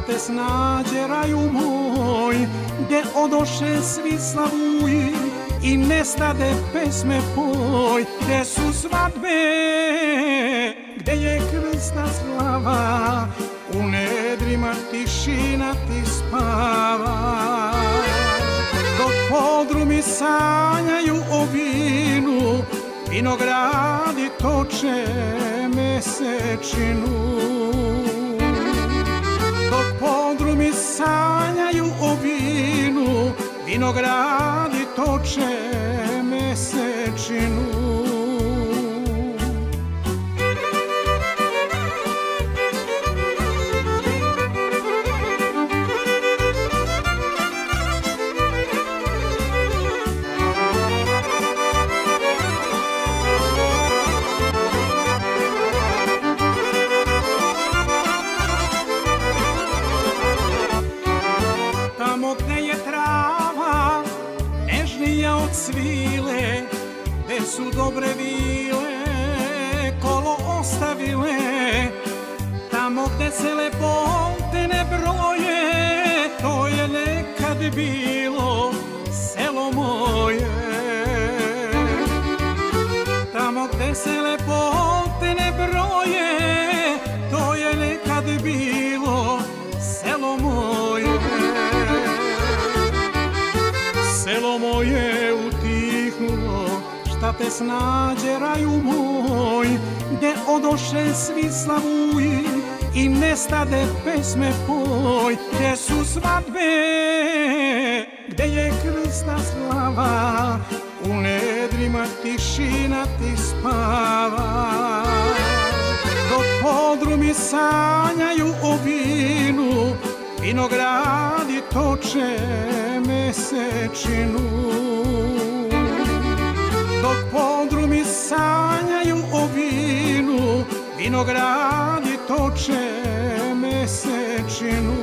te snađe raju moj, gde odoše svi slavuji i nestade pesme poj. Gde su svadbe, gde je krsna slava, u nedrima tišina ti spava. Dok podrumi sanjaju o vinu, vinogradi toče mesečinu. Dok podrumi sanjaju o vinu, vinogradi toče mesečinu. Tamo gde je trava nežnija od svile, gde su dobre vile kolo ostavile, tamo gde se lepote ne broje, to je nekad bilo selo moje. Tamo gde se lepote ne broje, to je nekad bilo selo moje. Selo moje utihnulo, šta te snađe raju moj, gde odoše svi slavuji i nestade pesme poj. Gde su svadbe, gde je krsna slava, u nedrima tišina ti spava. Dok podrumi sanjaju o vinu, vinogradi toče mesečinu. Dok podrumi sanjaju o vinu, vinogradi toče mesečinu.